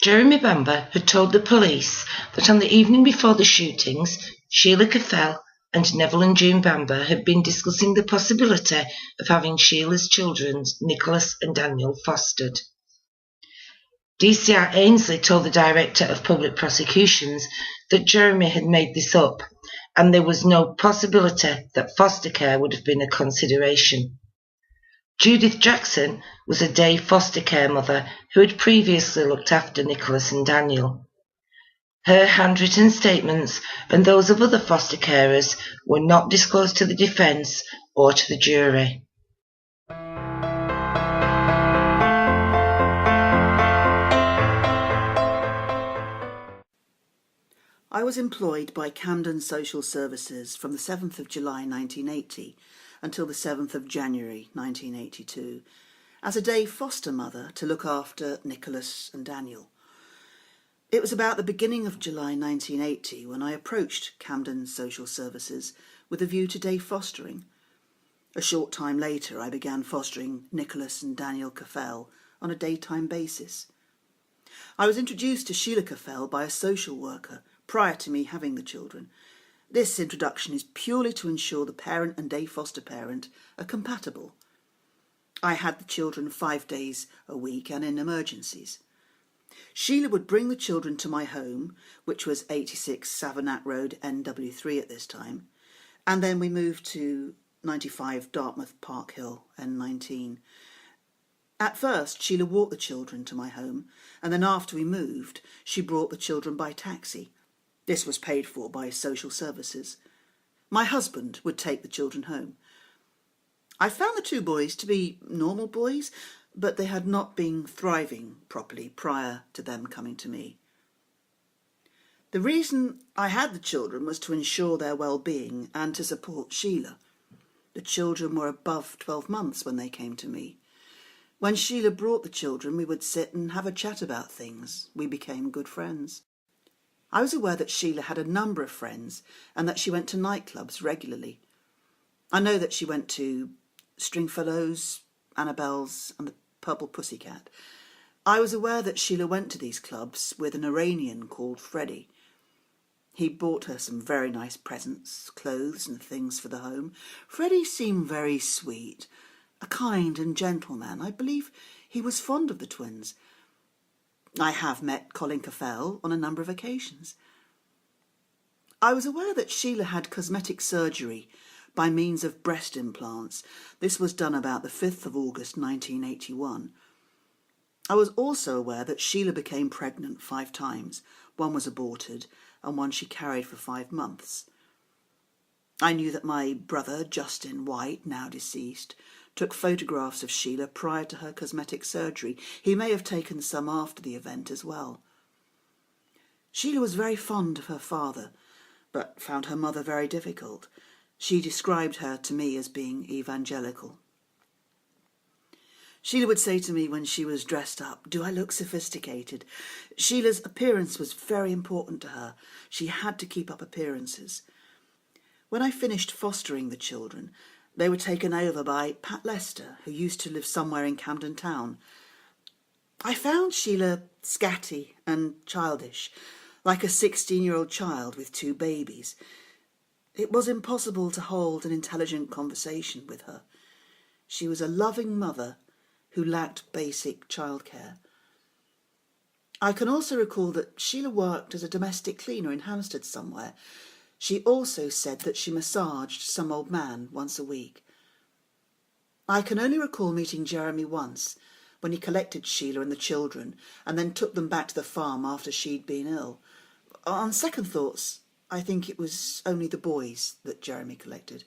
Jeremy Bamber had told the police that on the evening before the shootings, Sheila Caffell and Neville and June Bamber had been discussing the possibility of having Sheila's children, Nicholas and Daniel, fostered. DCI Ainsley told the Director of Public Prosecutions that Jeremy had made this up and there was no possibility that foster care would have been a consideration. Judith Jackson was a day foster care mother who had previously looked after Nicholas and Daniel. Her handwritten statements and those of other foster carers were not disclosed to the defence or to the jury. I was employed by Camden Social Services from the 7th of July 1980 until the 7th of January 1982 as a day foster mother to look after Nicholas and Daniel. It was about the beginning of July 1980 when I approached Camden Social Services with a view to day fostering. A short time later I began fostering Nicholas and Daniel Caffell on a daytime basis. I was introduced to Sheila Caffell by a social worker prior to me having the children. This introduction is purely to ensure the parent and day foster parent are compatible. I had the children 5 days a week and in emergencies. Sheila would bring the children to my home, which was 86 Savernake Road, NW3 at this time, and then we moved to 95 Dartmouth Park Hill, N19. At first, Sheila walked the children to my home, and then after we moved, she brought the children by taxi. This was paid for by social services. My husband would take the children home. I found the 2 boys to be normal boys, but they had not been thriving properly prior to them coming to me. The reason I had the children was to ensure their well-being and to support Sheila. The children were above 12 months when they came to me. When Sheila brought the children, we would sit and have a chat about things. We became good friends. I was aware that Sheila had a number of friends and that she went to nightclubs regularly. I know that she went to Stringfellows, Annabelle's and the Purple Pussycat. I was aware that Sheila went to these clubs with an Iranian called Freddie. He bought her some very nice presents, clothes and things for the home. Freddie seemed very sweet, a kind and gentle man. I believe he was fond of the twins. I have met Colin Caffell on a number of occasions. I was aware that Sheila had cosmetic surgery by means of breast implants. This was done about the 5th of August 1981. I was also aware that Sheila became pregnant 5 times. 1 was aborted and 1 she carried for 5 months. I knew that my brother, Justin White, now deceased, took photographs of Sheila prior to her cosmetic surgery. He may have taken some after the event as well. Sheila was very fond of her father, but found her mother very difficult. She described her to me as being evangelical. Sheila would say to me when she was dressed up, "Do I look sophisticated?" Sheila's appearance was very important to her. She had to keep up appearances. When I finished fostering the children, they were taken over by Pat Lester, who used to live somewhere in Camden Town. I found Sheila scatty and childish, like a 16-year-old child with 2 babies. It was impossible to hold an intelligent conversation with her. She was a loving mother who lacked basic childcare. I can also recall that Sheila worked as a domestic cleaner in Hampstead somewhere. She also said that she massaged some old man once a week. I can only recall meeting Jeremy once, when he collected Sheila and the children and then took them back to the farm after she'd been ill. On second thoughts, I think it was only the boys that Jeremy collected.